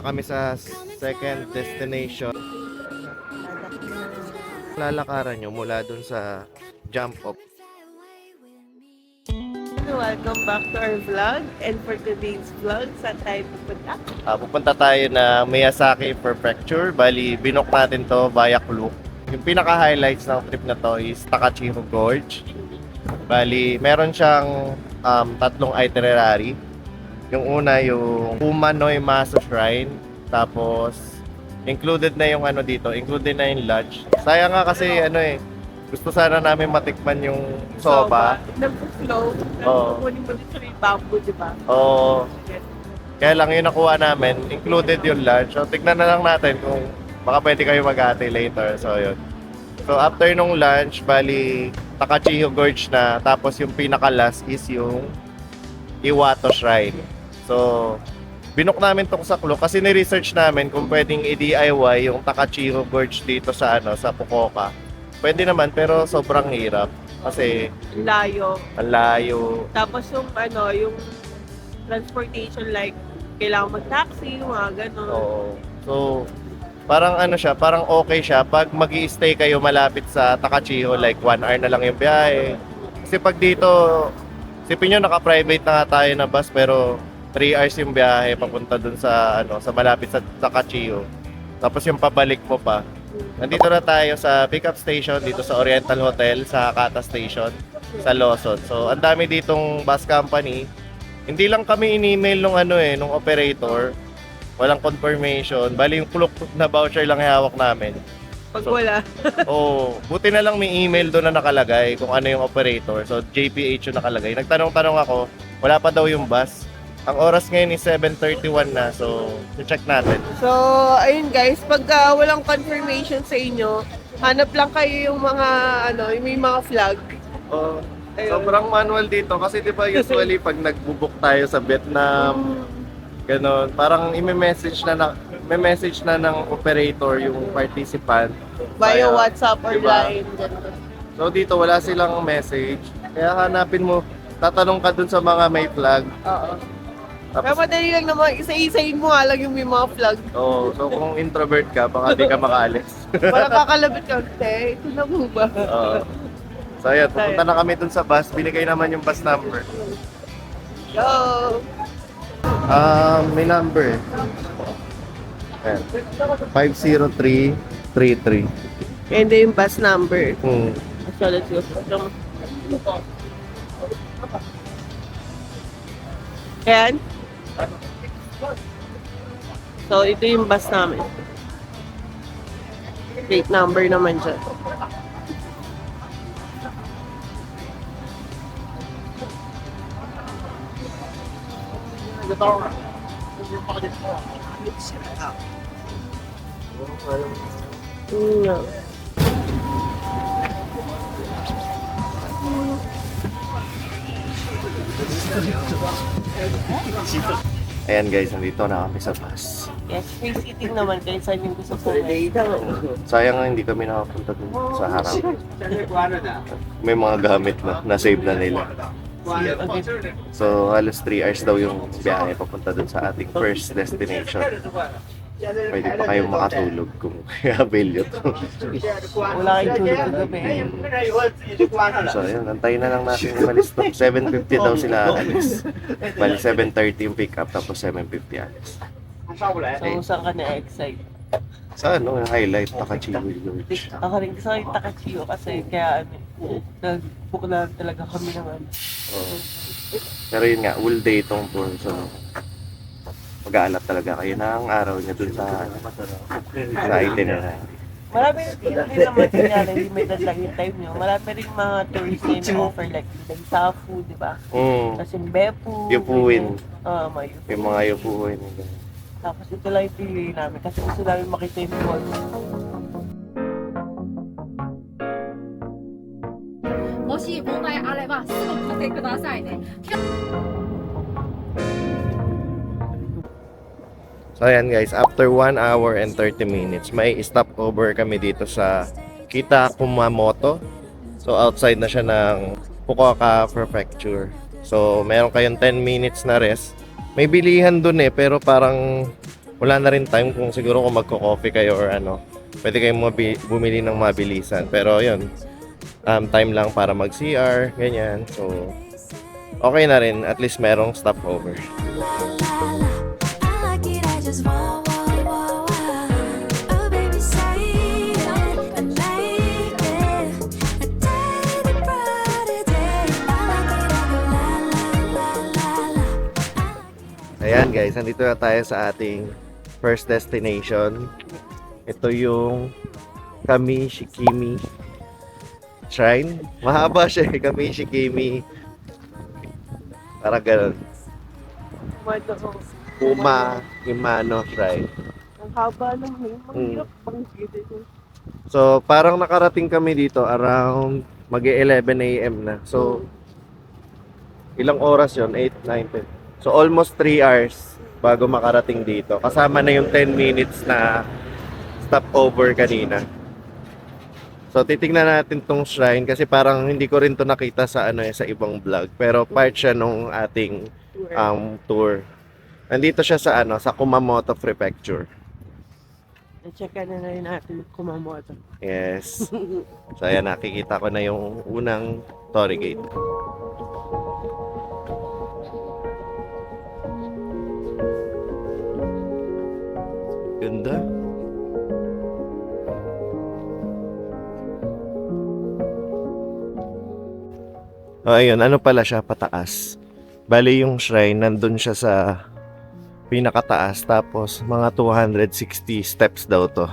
kami sa second destination. Lalakaran nyo mula dun sa jump off. Welcome back to our vlog. And for today's vlog, saan tayo pupunta? Pupunta tayo na Miyazaki Prefecture. Bali, binok natin to via Klook. Yung pinaka-highlights ng trip na to is Takachiro Gorge. Bali, meron siyang tatlong itinerary. Yung una, yung Umanoy Maso Shrine. Tapos, included na yung ano dito, included na yung lodge. Sayang nga kasi gusto sana namin matikman yung soba. Nag-flow. Oo. Kukunin mo dito yung bamboo, di ba? Oo. Kaya lang yung nakuha namin, included yung lunch. So, tignan na lang natin kung baka pwede kayo mag-ate later. So, yun. So, after nung lunch, bali, Takachiro Gorge na. Tapos, yung pinaka-last is yung Iwato Shrine. So, binok namin tong sa Klook kasi ni-research namin kung pwedeng i-DIY yung Takachiro Gorge dito sa, sa Fukuoka. Pwede naman, pero sobrang hirap. Kasi, Layo. ang layo. Tapos yung yung transportation, like, kailangan mag-taxi, mga ganun. Oo. So, parang siya, parang okay siya pag magi-stay kayo malapit sa Takachiro, like 1 hour na lang yung biyahe. Kasi pag dito, sipin nyo naka-private na nga tayo na bus, pero 3 hours yung biyahe papunta dun sa sa malapit sa Takachiro. Tapos yung pabalik mo pa. Nandito na tayo sa pickup station dito sa Oriental Hotel sa Hakata Station sa Lawson. So, ang dami ditong bus company. Hindi lang kami in-email nung operator. Walang confirmation. Bali yung Klook na voucher lang hawak namin. Pag wala. Buti na lang may email doon na nakalagay kung ano yung operator. So, JPH yung nakalagay. Nagtanong-tanong ako, wala pa daw yung bus. Ang oras ngayon is 7:31 na. So, check natin. So, ayun guys, pag walang confirmation sa inyo, hanap lang kayo yung mga, yung may mga flag. Ayun. Sobrang manual dito kasi di ba usually pag nagbo-book tayo sa Vietnam, ganon, parang i-message na ng operator yung participant Via WhatsApp or diba? Line. Ganun. So dito wala silang message. Kaya hanapin mo, tatanong ka dun sa mga may flag. Oo. Tapos, Pero madali lang naman, isa-isahin mo nga lang yung may mga flag. so kung introvert ka, baka di ka makaalis. Para kakalabit ka, te, ito na mo ba? Oo. So ayan, pupunta na kami dun sa bus. Binigay naman yung bus number. Go! May number eh. Ayan. 50333. And then yung bus number. So, let's go. Ayan. So, ito yung bus namin. Plate number naman dyan. Yeah. Ayan guys, nandito na kami sa bus. Yes, free seating naman kayo sa yung gusto ko. Sayang nga hindi kami nakapunta dun sa harap. May mga gamit na, na-save na nila. So, halos 3 hours daw yung biyahe papunta dun sa ating first destination. Pwede pa kayong makatulog kung i-avail nyo to. Wala kayong tulog kagabi. So, ayun, antayin na lang natin umalis to. 7:50 daw sila alis. Bali, 7:30 yung pick up, tapos 7:50 alis. So, saan ka na-excite? Sa highlight, Takachiro Gorge. Ako rin gusto ko yung Takachiro kasi kaya nag-book na talaga kami naman. Pero yun nga, all day itong tour. So, mag-aalap talaga kayo ng araw niya dun sa itinerary. Marami rin naman nangyari, limited lang yung time nyo. Marami rin mga tours na yung offer like Safu, di ba? Tapos yung Beppu. Yupuin. Yung mga yupuin. Tapos ito lang yung pili namin kasi gusto namin makita yung mall. もし問題あればすぐかけくださいね。 So ayan guys, after 1 hour and 30 minutes, may stopover kami dito sa Kita Kumamoto. So outside na siya ng Fukuoka Prefecture. So meron kayong 10 minutes na rest. May bilihan dun pero parang wala na rin time kung siguro kung magko-coffee kayo or ano. Pwede kayong bumili ng mabilisan. Pero yun, time lang para mag-CR, ganyan. So, okay na rin. At least merong stopover. Ayan guys, nandito na tayo sa ating first destination. Ito yung Kami-Shikimi Shrine. Mahaba siya eh, Kami-Shikimi. Parang ganun. Himano Shrine. Ang haba ng mahirap pang So, parang nakarating kami dito around mag-11 a.m. na. So, ilang oras yon? 8, 9, 10. So, almost 3 hours bago makarating dito. Kasama na yung 10 minutes na stopover kanina. So, titingnan natin tong shrine kasi parang hindi ko rin to nakita sa sa ibang vlog. Pero part siya nung ating tour. Nandito siya sa sa Kumamoto Prefecture. Check na rin natin Kumamoto. Yes. So, ayan, nakikita ko na yung unang Torii Gate. Ganda. Oh, ayun, ano pala siya, pataas. Bali yung shrine, nandun siya sa pinakataas. Tapos, mga 260 steps daw to.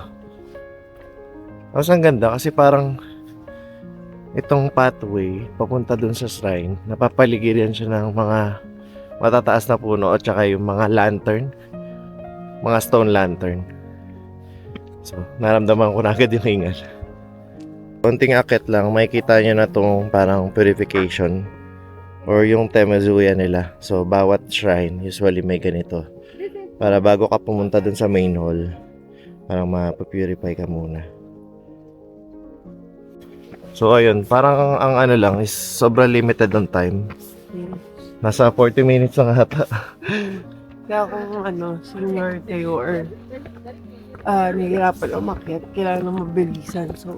Tapos, ang ganda kasi parang itong pathway, papunta dun sa shrine, napapaligiran siya ng mga matataas na puno at saka yung mga lantern. Mga stone lantern. So, naramdaman ko na agad yung hingal. Konting akit lang, makikita nyo na itong parang purification or yung Temazuya nila. So, bawat shrine, usually may ganito. Para bago ka pumunta dun sa main hall, parang mapapurify ka muna. So, ayun, parang ang ano lang is sobrang limited on time. Nasa 40 minutes lang ata. Kaya kung senior kayo or nahihirapan umakyat, kailangan na mabilisan. So,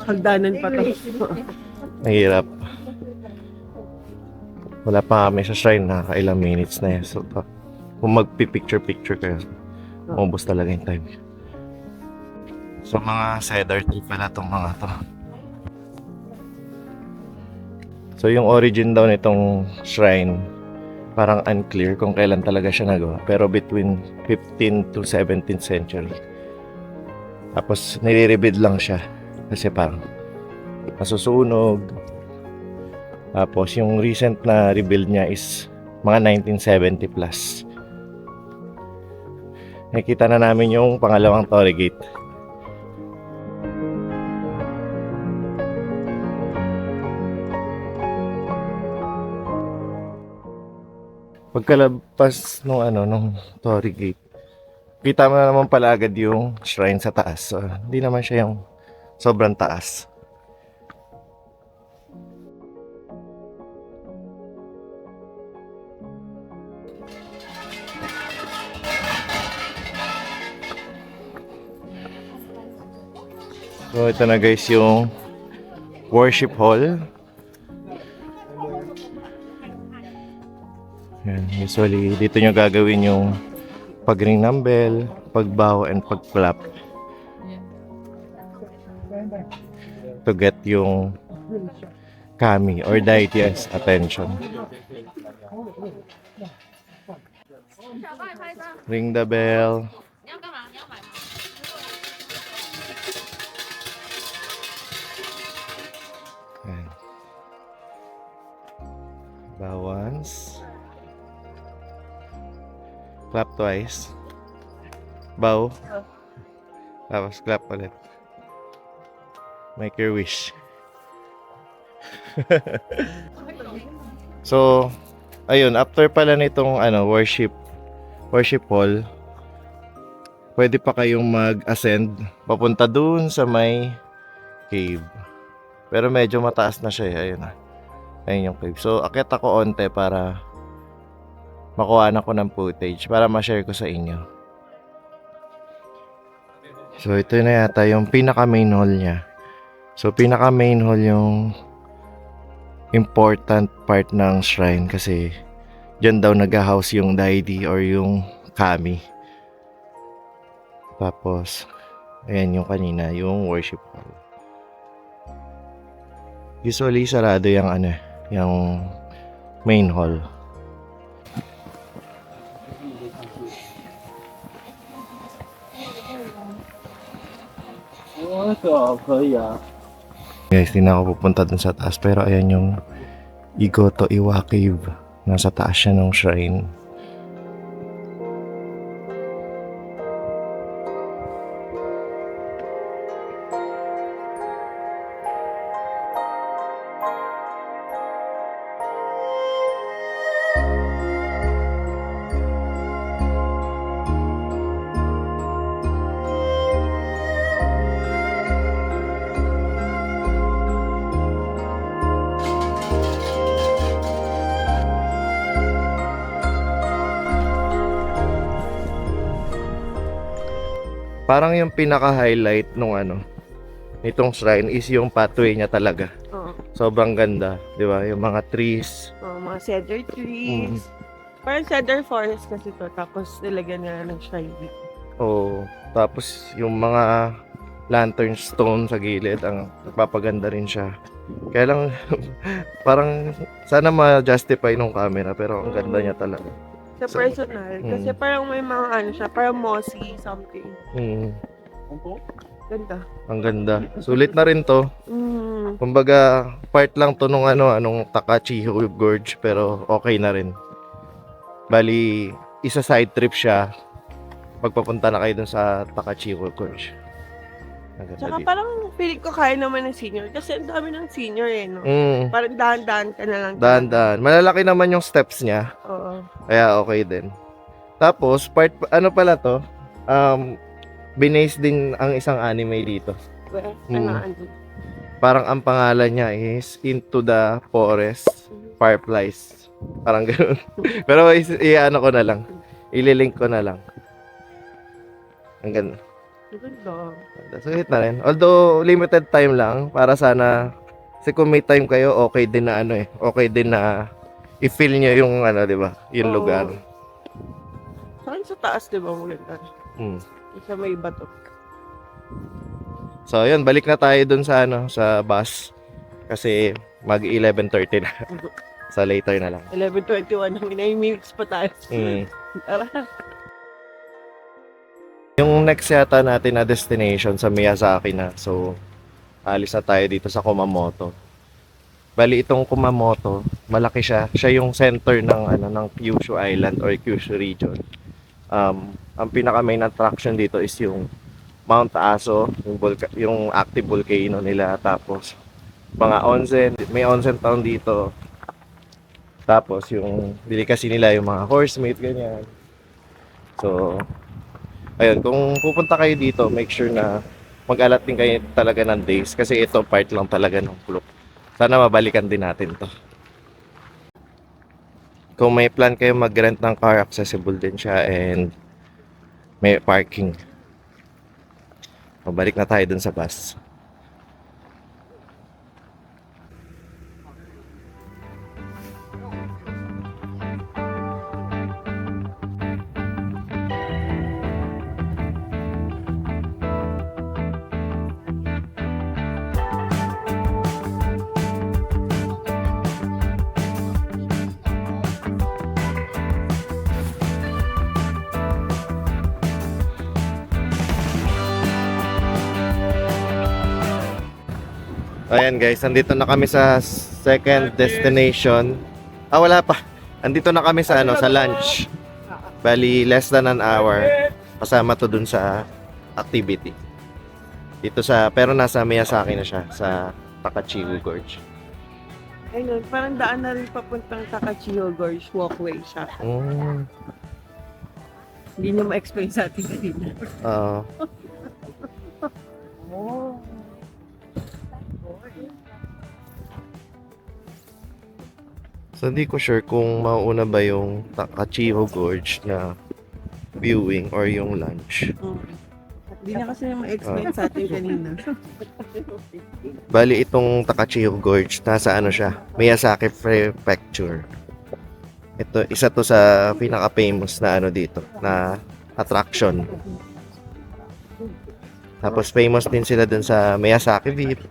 hagdanan pa to. Mahirap. Wala pa kami sa shrine, nakakailang minutes na yan. So, kung magpipicture-picture kayo, maubos talaga yung time. So, mga cedar tree pala itong mga to. So, yung origin daw nitong shrine, parang unclear kung kailan talaga siya nagawa. Pero between 15th to 17th century. Tapos, nire-rebuild lang siya. Kasi parang nasusunog. Tapos, yung recent na rebuild niya is mga 1970 plus. Nakikita na namin yung pangalawang Torii Gate. Pagkalabas nung Torii Gate, kita mo na naman pala agad yung shrine sa taas. So, hindi naman siya yung sobrang taas. So, ito na guys yung worship hall. Yan, usually, dito nyo gagawin yung pag-ring ng bell, pag-bow, and pag-clap. To get yung kami or deity's attention. Ring the bell. Yan. Bow once. Clap twice. Bow. Tapos clap ulit. Make your wish. So, ayun, after pala nitong worship hall, pwede pa kayong mag-ascend papunta dun sa may cave. Pero medyo mataas na siya, ayun na. Ayun yung cave. So, akit ako onte para makuha na ko ng footage para ma-share ko sa inyo. So, ito na yata yung pinaka-main hall niya. So, pinaka-main hall yung important part ng shrine kasi dyan daw nag-house yung deity or yung kami. Tapos, ayan yung kanina, yung worship hall. Usually, sarado yung yung main hall. Guys, di na ako pupunta dun sa taas pero ayan yung Igoto Iwa Cave. Nasa taas siya ng shrine. Parang yung pinaka-highlight nung nitong shrine is yung pathway niya talaga. Oo. Sobrang ganda, di ba? Yung mga trees. Mga cedar trees. Parang cedar forest kasi to. Tapos nilagyan nila ng shrine. Oh, tapos yung mga lantern stone sa gilid, ang nagpapaganda rin siya. Kaya lang, parang sana ma-justify nung camera, pero ang ganda niya talaga. Sa personal. Kasi parang may mga siya, parang mossy something. Ganda. Ang ganda. Sulit na rin to. Mm. Kumbaga, part lang to nung anong Takachiho Gorge, pero okay na rin. Bali, isa side trip siya pagpapunta na kayo dun sa Takachiho Gorge. Ang ganda Tsaka dito. parang feeling ko kaya naman ng senior. Kasi ang dami ng senior no? Mm, Parang dahan-dahan ka na lang. dahan-dahan. Malalaki naman yung steps niya. Oo. Kaya okay din. Tapos, pala to? Binase din ang isang anime dito. Well, Mm. Parang ang pangalan niya is Into the Forest Fireflies. Parang ganoon. Pero i-ano ko na lang. Ililink ko na lang. Ang ganda. Ganda. Sulit na rin. Although limited time lang para sana kasi kung may time kayo okay din na okay din na i-feel nyo yung di ba? Yung Oo. lugar. Saan sa taas, di ba, maganda? Mm. Sa may bato. So yun, balik na tayo dun sa sa bus kasi mag 11:30 na. So later na lang. 11:21 na 9 minutes pa tayo. Mm. Tara. Yung next yata natin na destination sa Miyazaki na. So, alis na tayo dito sa Kumamoto. Bali itong Kumamoto, malaki siya. Siya yung center ng Kyushu Island or Kyushu region. Ang pinaka main attraction dito is yung Mount Aso, yung active volcano nila, tapos mga onsen, may onsen town dito. Tapos yung delicacy nila yung mga horse meat ganyan. So, ayun, kung pupunta kayo dito, make sure na mag-alat din kayo talaga ng days kasi ito part lang talaga ng club. Sana mabalikan din natin to. Kung may plan kayo mag-rent ng car, accessible din siya and may parking. Mabalik na tayo dun sa bus. Ayan guys, andito na kami sa second destination. Wala pa. Andito na kami sa sa lunch. Bali, less than an hour. Kasama to dun sa activity. Dito pero nasa Miyazaki na siya, sa Takachiho Gorge. Ayun, parang daan na rin papuntang Takachiho Gorge walkway siya. Hindi niyo ma-explain sa atin kanina. Oh. So hindi ko sure kung mauuna ba yung Takachiho Gorge na viewing or yung lunch. Hindi niya kasi ma-explain sa atin kanina. Bali, itong Takachiho Gorge, nasa ano siya, Miyazaki Prefecture. Ito, isa to sa pinaka-famous na ano dito, na attraction. Tapos famous din sila dun sa Miyazaki Vip.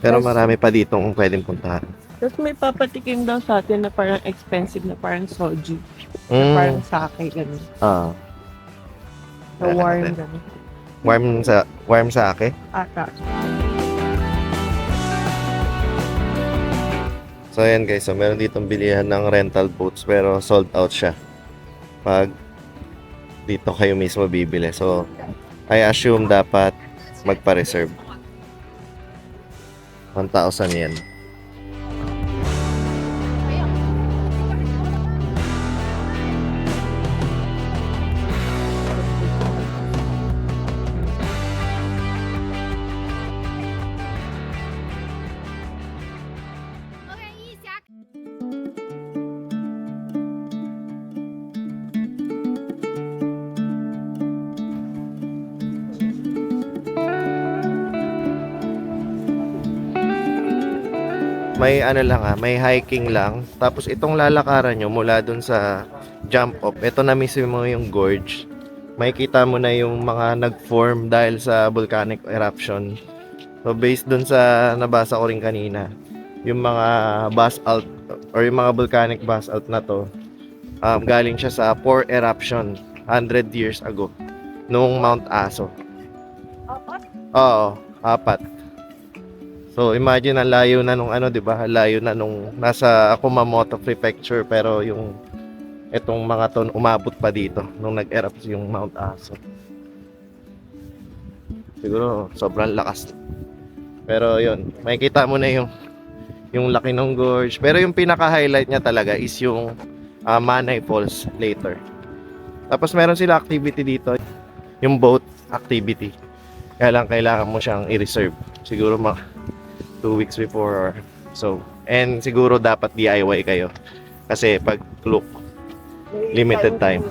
Pero marami pa ditong pwedeng puntahan. Tapos may papatikim daw sa atin na parang expensive na parang soju. Na Mm. parang sake, gano'n. Ah, Na warm, gano'n. warm sa ake. Ata. So ayan guys, so meron ditong bilihan ng rental boats pero sold out siya. Pag dito kayo mismo bibili. So I assume dapat magpa-reserve. 1,000 yen. OK，一下。May ano lang may hiking lang. Tapos itong lalakaran nyo mula dun sa jump off. Ito na mismo yung gorge. Makikita mo na yung mga nag-form dahil sa volcanic eruption. So based dun sa nabasa ko rin kanina, yung mga basalt or yung mga volcanic basalt na to, galing siya sa pore eruption 100 years ago noong Mount Aso. Oo, 4. So imagine ang layo na nung ano, 'di ba? Layo na nung nasa Kumamoto Prefecture pero yung etong mga ton umabot pa dito nung nag-erupt yung Mount Aso. Siguro sobrang lakas. Pero 'yun, makikita mo na yung laki ng gorge. Pero yung pinaka-highlight niya talaga is yung Manay Falls later. Tapos meron sila activity dito, yung boat activity. Kaya lang kailangan mo siyang i-reserve. Siguro 2 weeks before or so. And siguro dapat DIY kayo. Kasi pag look, limited time.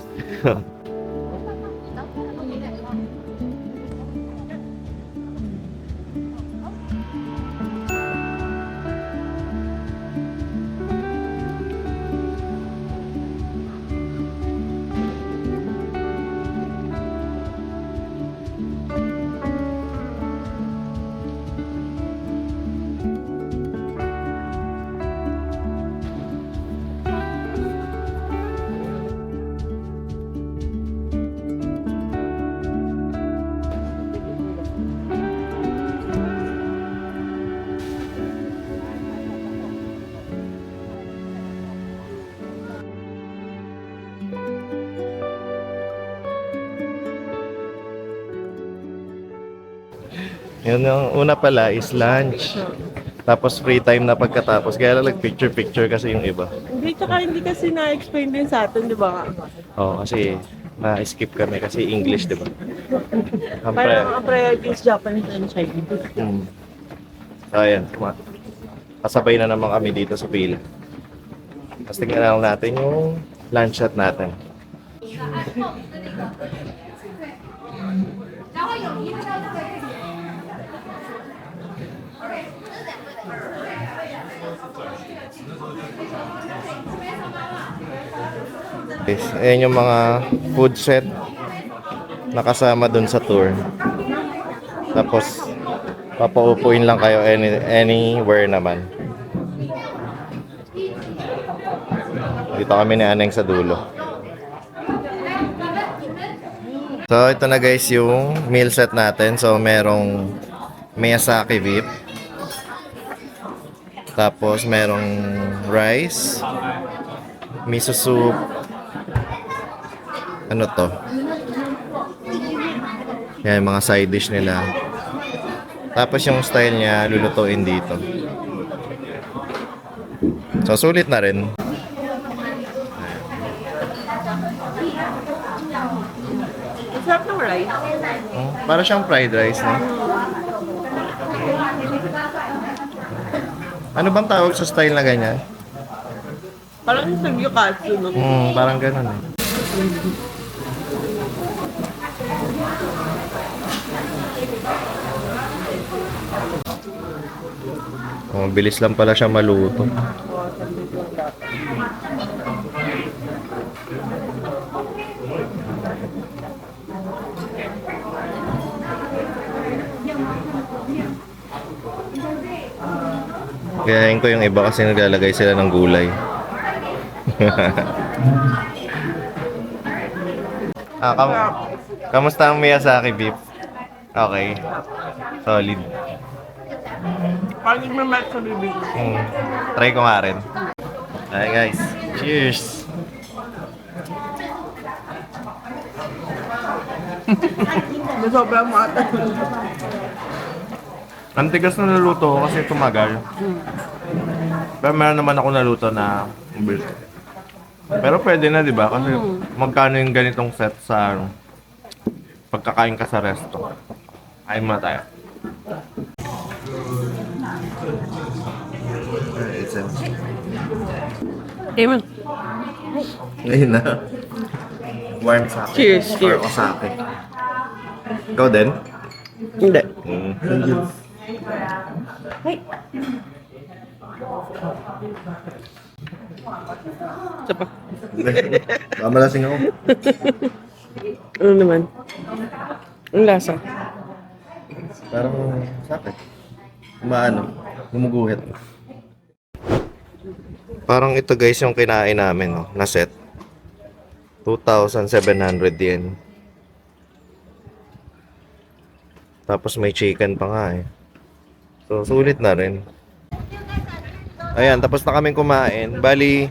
Yun yung una pala is lunch. Tapos free time na pagkatapos. Kaya lang picture kasi yung iba. Hindi kasi na-explain din sa atin, di ba? Oo, kasi na-skip kami kasi English, di ba? Parang ang priority is Japanese and Chinese. So, ayan. Kasabay na naman kami dito sa pila. Tapos tingnan lang natin yung lunch shot natin. Guys, ayan yung mga food set na kasama dun sa tour. Tapos, papaupuin lang kayo anywhere naman. Dito kami ni Aneng sa dulo. So, ito na guys yung meal set natin. So, merong Miyazaki Vip. Tapos, merong rice. Miso soup. Ano to? Yan, mga side dish nila. Tapos yung style niya, lulutuin dito. So, sulit na rin. Ang sarap ng rice. Para siyang fried rice, no? Ano bang tawag sa style na ganyan? Parang sa gyukatsu, no? Parang ganun eh. Mabilis lang pala siya maluto. Oo, saglit lang dapat. Kaya ko yung iba kasi naglalagay sila ng gulay. Kamusta ang Miyazaki beef? Okay. Solid. Parang nagmamat sa bibig. Try ko nga rin. Alright guys. Cheers! Na sobrang mata. Ang tigas na naluto ko kasi tumagal. Pero meron naman ako naluto na beef. Pero pwede na, di ba? Kasi magkano yung ganitong set sa pagkakain ka sa resto. Kain muna tayo. Amen. Ngayon na. Warm sake. Cheers, cheers. Or osake. Ikaw din? Hindi. Isa pa. Malasing ako. Ano naman? Ang lasa. Parang sake. Maano? Gumuguhit. Parang ito guys yung kinain namin na set. 2,700 yen. Tapos may chicken pa nga eh. So sulit na rin. Ayan, tapos na kaming kumain. Bali,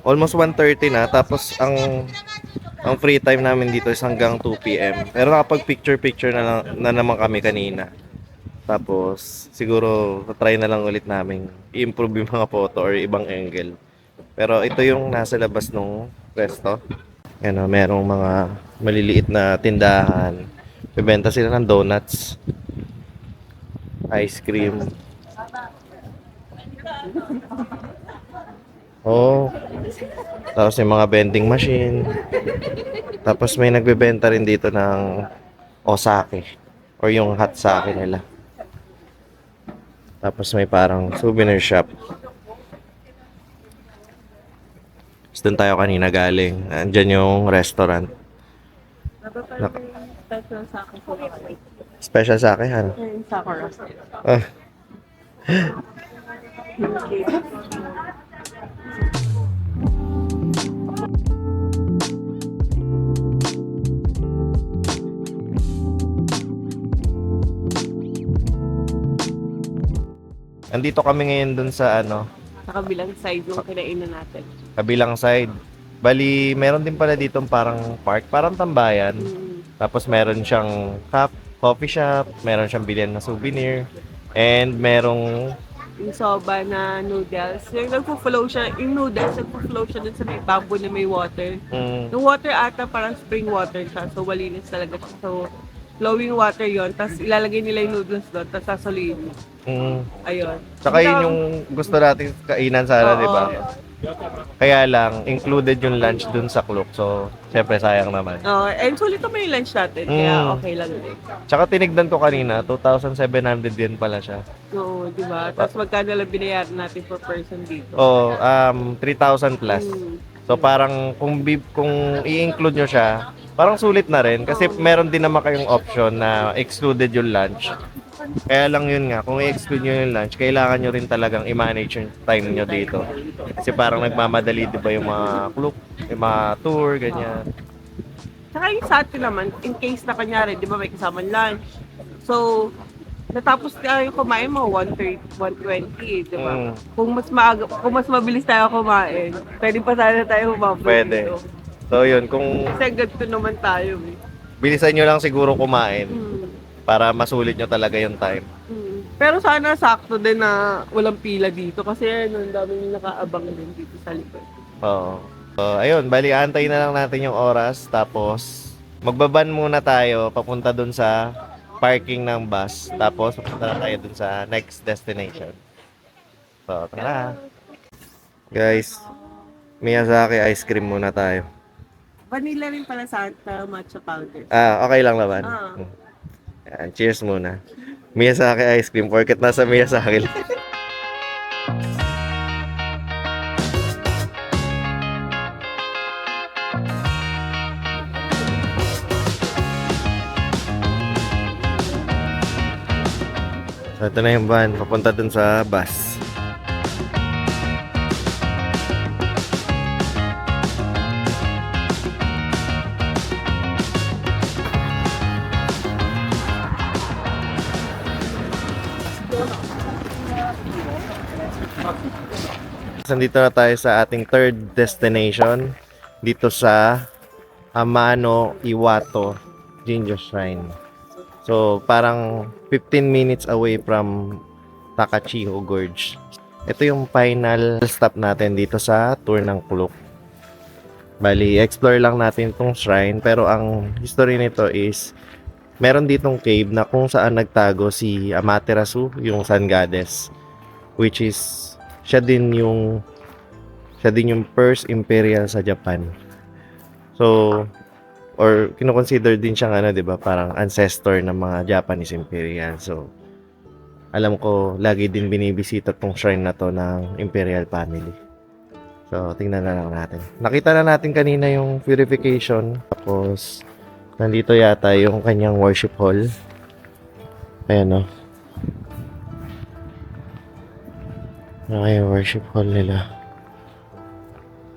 almost 1:30 na. Tapos ang free time namin dito is hanggang 2 PM. Pero nakapag-picture na naman kami kanina. Tapos, siguro, try na lang ulit namin i-improve yung mga photo or ibang angle. Pero ito yung nasa labas ng resto. Yan o, merong mga maliliit na tindahan. Bibenta sila ng donuts, ice cream. Oh, tapos yung mga vending machine. Tapos may nagbebenta rin dito ng osake or yung hot sake nila. Tapos may parang souvenir shop. Tapos doon tayo kanina galing. Andyan yung restaurant. Special sa akin po. Special sa akin, ano? Yung Sakura. Ah, andito kami ngayon dun sa Sa kabilang side yung kinainan natin. kabilang side. Bali, meron din pala dito parang park, parang tambayan. Tapos meron siyang coffee shop, meron siyang bilihan na souvenir, and merong Yung soba na noodles. Yung nagpo-flow siya, yung noodles, nagpo-flow siya dun sa may bamboo na may water. Yung water ata parang spring water siya, so malinis talaga siya. So, flowing water yon, tapos ilalagay nila yung noodles doon, tapos sasoliin. Ayun. Tsaka yun yung gusto natin kainan sana, Oo. di ba? Kaya lang, included yung lunch dun sa Klook. So, syempre sayang naman. And sulit naman yung lunch natin, kaya okay lang din. Tsaka tinignan ko kanina, 2,700 yen pala siya. So, di ba? Tapos magkano lang binayaran natin per person dito? Oh, 3,000 plus. So parang kung i-include nyo siya, parang sulit na rin kasi meron din naman kayong option na excluded yung lunch. Kaya lang yun nga, kung i-exclude nyo yung lunch, kailangan nyo rin talagang i-manage yung time nyo dito. Kasi parang nagmamadali, di ba, yung mga Klook, yung mga tour, ganyan. Saka yung sa atin naman, in case na kanyari, di ba may kasamang lunch. So, natapos tayo kumain mga 1:30, 1:20, di ba? Kung mas mabilis tayo kumain, pwede pa sana tayo humabol. Pwede. dito. So yun, kung Kasi ganito naman tayo eh. bilisan nyo lang siguro kumain para masulit nyo talaga yung time. Pero sana sakto din na walang pila dito kasi ang daming nakaabang din dito sa likod. Oo. So, ayun, bali antayin na lang natin yung oras tapos magbaban muna tayo papunta dun sa parking ng bus tapos papunta na tayo dun sa next destination. So, tara. Guys, Miyazaki ice cream muna tayo. Vanilla rin pala sa matcha powder. Okay lang naman. Yan, cheers muna. Miyazaki ice cream, porket nasa Miyazaki. So, ito na yung van, papunta dun sa bus. Nandito na tayo sa ating third destination dito sa Amano Iwato Jinjo Shrine. So, parang 15 minutes away from Takachiho Gorge. Ito yung final stop natin dito sa tour ng Kluk. Bali, explore lang natin itong shrine. Pero ang history nito is, meron ditong cave na kung saan nagtago si Amaterasu, yung Sun Goddess. Which is, siya din yung first imperial sa Japan. So, or kino-consider din siyang ano, 'di ba, parang ancestor ng mga Japanese imperial. So, alam ko lagi din binibisita tong shrine na to ng imperial family. So, tingnan na lang natin. Nakita na natin kanina yung purification. Tapos, nandito yata yung kanyang worship hall. Ayan, oh. Okay, yung worship hall nila.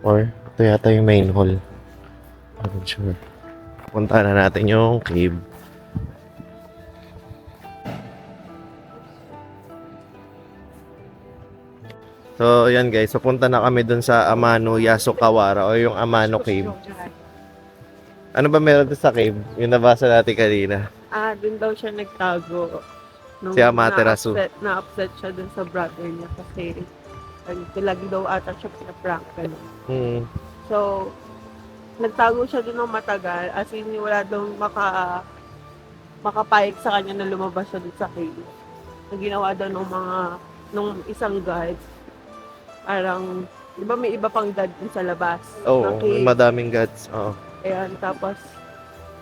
Or, ito yata yung main hall. I'm not sure. Punta na natin yung cave. So, yan guys. So, punta na kami dun sa Amano Yasukawara o yung Amano Cave. Ano ba meron dun sa cave? Yung nabasa natin kanina. Dun daw siya nagtago. Nung Si Amaterasu. Na-upset siya dun sa brother niya kasi lagi daw ata siya pinaprank. So, nagtago siya doon ng matagal, as in wala daw makapayag sa kanya na lumabas siya doon sa cave. Na ginawa daw nung isang guard, parang, di ba may iba pang guard dun sa labas? Oo, ng cave? madaming gods. Oo. Ayan, tapos,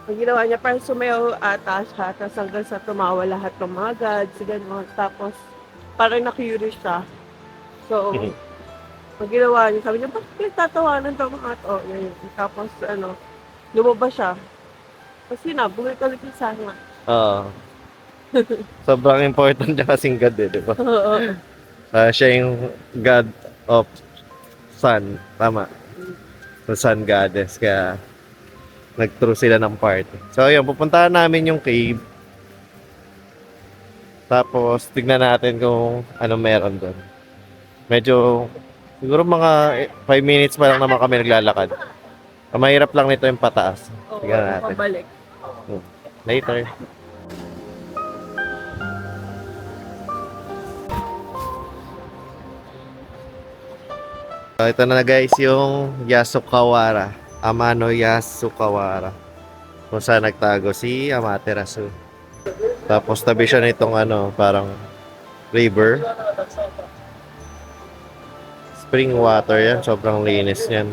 ang ginawa niya, parang sumayaw ata siya, tapos hanggang sa tumawa lahat ng mga gods, gano'n. Tapos, parang na-curious siya. So, pag ginawa niya, sabi niya, bakit pinagtatawanan daw mga to? Yun. Tapos, lumabas siya. Tapos yun na, bumalik ulit yung sana. Oo. Sobrang important niya kasing god eh, di ba? Oo. Siya yung god of sun. Tama. The sun goddess. Kaya, nag-through sila ng party. So, ayun, pupuntahan namin yung cave. Tapos, tignan natin kung ano meron doon. Medyo, siguro mga 5 minutes pa lang naman kami naglalakad. Ang mahirap lang nito yung pataas. Oo, Tignan natin. pabalik. Later. So, ito na guys yung Yasukawara. Amano Yasukawara. Kung saan nagtago si Amaterasu. Tapos tabi siya nitong parang river. Spring water yan. Sobrang linis yan.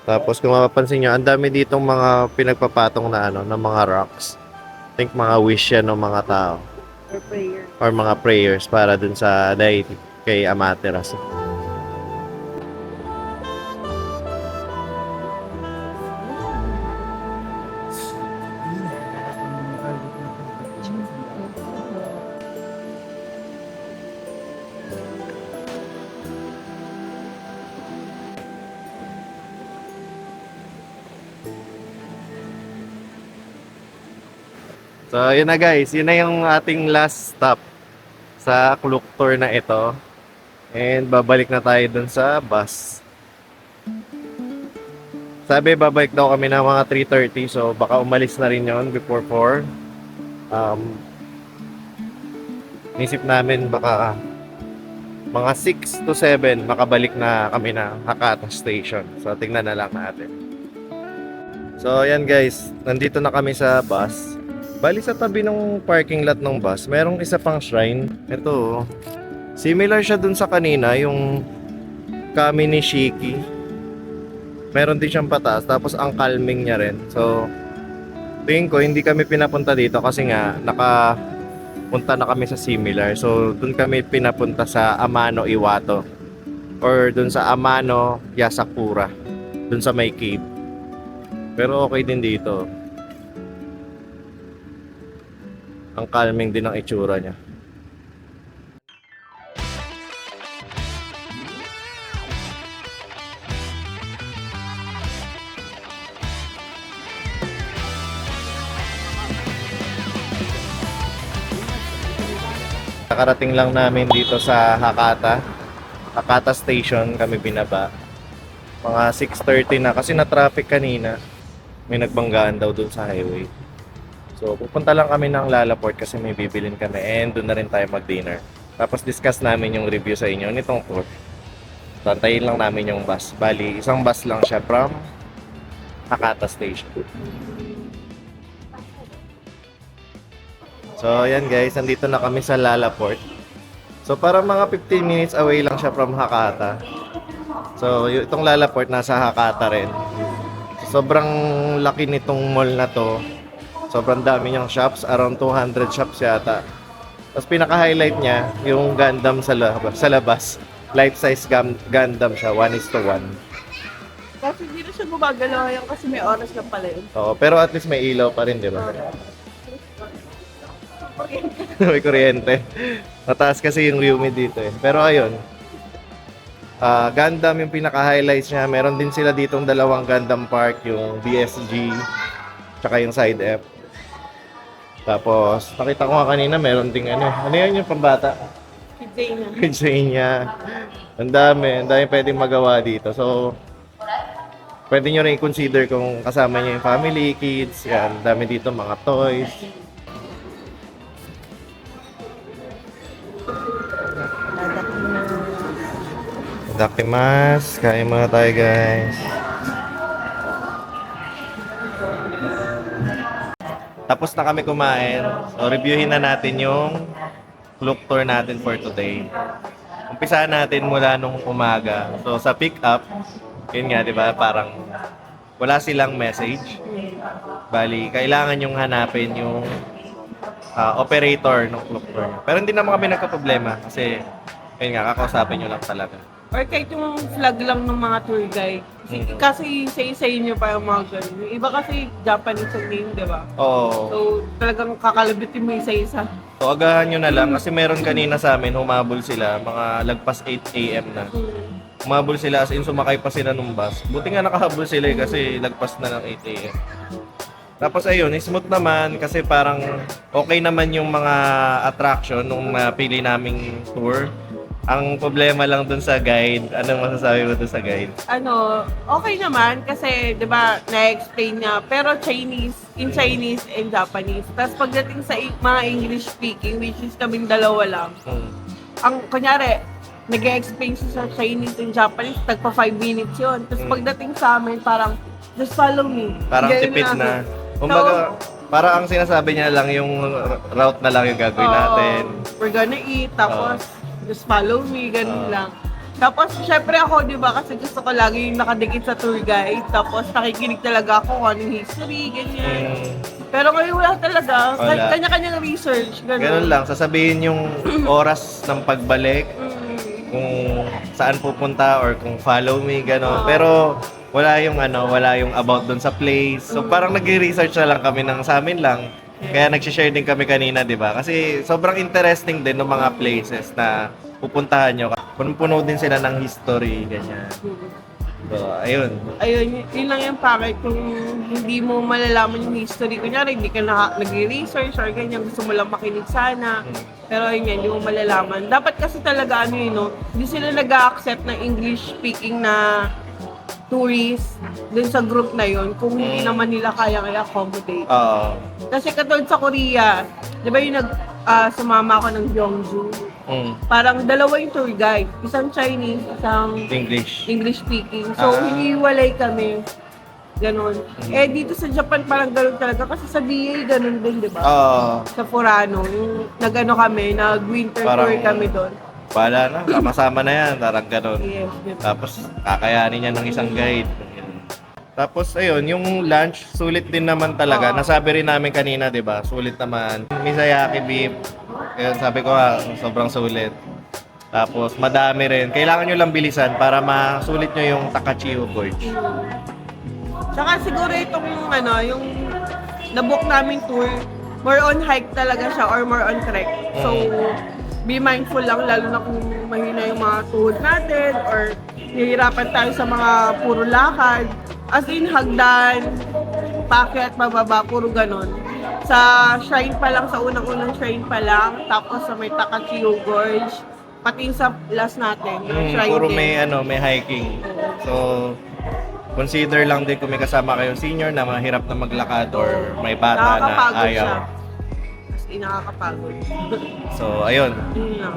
Tapos kung mapapansin nyo, ang dami ditong mga pinagpapatong na ng mga rocks. I think mga wish yan ng mga tao. Or prayer. Or mga prayers para dun sa deity kay Amaterasu. So, yun na guys. Yun na yung ating last stop sa Kluk tour na ito. And babalik na tayo dun sa bus. Sabi, babalik daw kami ng mga 3:30. So, baka umalis na rin yun before 4. Nisip namin baka mga 6 to 7 makabalik na kami na Hakata Station. So, tingnan na lang natin. So, ayan guys. Nandito na kami sa bus. Bali sa tabi ng parking lot ng bus, merong isa pang shrine. Ito, similar siya dun sa kanina, yung kami ni Shiki. Meron din siyang pataas, tapos ang calming niya rin. So, tingin ko, hindi kami pinapunta dito kasi nga, nakapunta na kami sa similar. So, dun kami pinapunta sa Amano Iwato. Or dun sa Amano Yasakura. Dun sa may cave. Pero okay din dito. Ang calming din ang itsura niya. Nakarating lang namin dito sa Hakata Station kami binaba. Mga 6:30 na kasi na-traffic kanina. May nagbanggaan daw dun sa highway. So pupunta lang kami ng Lalaport kasi may bibilin kami and doon na rin tayo mag-dinner. Tapos discuss namin yung review sa inyo nitong tour. Tantayin lang namin yung bus. Bali, isang bus lang siya from Hakata Station. So, ayan guys, nandito na kami sa Lalaport. So, para mga 15 minutes away lang siya from Hakata. So, itong Lalaport nasa Hakata rin. So, sobrang laki nitong mall na to. Sobrang dami niyang shops, around 200 shops yata. Tapos pinaka-highlight niya, yung Gundam sa labas. Life-size Gundam siya, 1:1. Kasi hindi na siya gumagalaw yan kasi may oras na pala yun. Oo, pero at least may ilaw pa rin, di ba? May kuryente. Mataas kasi yung Yumi dito eh. Pero ayun, Gundam yung pinaka-highlights niya. Meron din sila ditong dalawang Gundam Park, yung BSG, tsaka yung Side F. Tapos, nakita ko nga kanina, meron ding ano yan yung pambata? Kidzania. Kidzania. Ang dami pwedeng magawa dito. So, pwede nyo rin i-consider kung kasama nyo yung family, kids, yan. Ang dami dito, mga toys. Dakimas, kain muna tayo guys. Tapos na kami kumain. So, reviewin na natin yung look tour natin for today. Umpisahan natin mula nung umaga. So, sa pick up, yun nga, di ba, parang wala silang message. Bali, kailangan yung hanapin yung operator ng look tour. Pero hindi naman kami nagka-problema kasi, yun nga, kakausapin nyo lang talaga. Or kahit yung flag lang ng mga tour guide. Kasi sa inyo pa yung mga ganun. Yung iba kasi Japanese ang name, di ba? Oo. So, talagang kakalabitin mo isa-isa. So, agahan nyo na lang kasi meron kanina sa amin, humabol sila, mga lagpas 8 AM na. Humabol sila as in sumakay pa sila nung bus. Buti nga nakahabol sila kasi lagpas na ng 8 AM. Tapos ayun, smooth naman kasi parang okay naman yung mga attraction nung napili naming tour. Ang problema lang dun sa guide, anong masasabi mo dun sa guide? Okay naman kasi 'di ba na-explain niya pero in Chinese and Japanese. Tapos pagdating sa mga English speaking, which is kaming dalawa lang. Ang kunyari, nag-explain siya sa Chinese and Japanese, tagpa 5 minutes 'yon. Tapos pagdating sa amin, parang just follow me. Parang Ganun tipid na. Kumbaga, para ang sinasabi niya lang yung route na lang yung gagawin natin. We're gonna eat, tapos just follow me, ganun lang. Tapos, syempre ako, di ba, kasi gusto ko lagi yung nakadikit sa tour guide. Tapos, nakikinig talaga ako kung anong history, ganyan. Pero ngayon wala talaga. Wala. Kanya-kanyang research, ganun. Ganun lang, sasabihin yung oras ng pagbalik, kung saan pupunta or kung follow me, gano'n. Pero wala yung about doon sa place. So parang nagre-research na lang kami ng sa amin lang. Kaya nag-share din kami kanina, 'di ba? Kasi sobrang interesting din ng mga places na pupuntahan nyo. Puno din sila ng history, ganyan. So, ayun. Ayun, yun lang yung pakit kung hindi mo malalaman yung history. Kunyari, hindi ka nag-research or ganyan, gusto mo lang makinig sana. Pero ayun yan, hindi mo malalaman. Dapat kasi talaga hindi sila nag-accept ng English-speaking na tourists dun sa group na yun kung hindi naman nila kayang i-accommodate. Oo. Kasi katulad sa Korea, di ba yung sumama ako ng Gyeongju? Parang dalawa yung tour guide. Isang Chinese, isang English speaking. So, hiniwalay kami. Ganon. Eh, dito sa Japan parang ganon talaga. Kasi sa BA, ganon din, di ba? Sa Furano, yung nag-winter tour kami doon. Wala na, sama-sama na yan, parang ganon. Yes, Tapos, kakayanin niya ng isang guide. Tapos, ayun, yung lunch, sulit din naman talaga. Nasabi rin namin kanina, di ba? Sulit naman. Misayaki beef. Ayun, sabi ko sobrang sulit. Tapos, madami rin. Kailangan nyo lang bilisan para masulit nyo yung Takachiho Gorge. Tsaka siguro itong yung nabook namin tour, more on hike talaga siya or more on trek. So, be mindful lang lalo na kung mahina yung mga tuhod natin or nahihirapan tayo sa mga puro lakad. As in, hagdan, paakyat, pababa, puro ganon. Sa shrine pa lang, sa unang-unang shrine pa lang, tapos sa may Takachio Gorge, pati yung sa last natin, yung shrine Puro din. may hiking. So, consider lang din kung may kasama kayong senior na mahirap na maglakad or may bata na Nakakapagod ayaw. siya. As in, nakakapagod. So, ayun. Yun lang.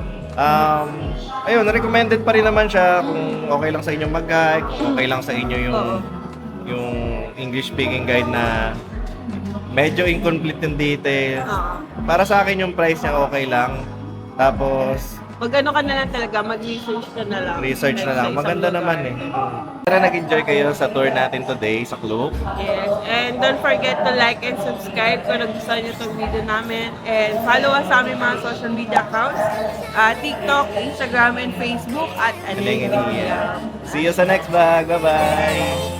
Ayun, recommended pa rin naman siya kung okay lang sa inyo mag-guide, kung okay lang sa inyo Oo. yung English speaking guide na medyo incomplete yung details. Para sa akin yung price niya okay lang. Tapos, Mag-ano ka na lang talaga, mag-research ka na lang. research na Like, lang. sa isang Maganda lugar. naman eh. Tara, nag-enjoy kayo sa tour natin today sa Klook. Yes, and don't forget to like and subscribe kung nagustuhan niyo itong video namin. And follow us sa aming mga social media accounts, TikTok, Instagram, and Facebook at Galing, Aling Media. See you sa next vlog. Bye-bye!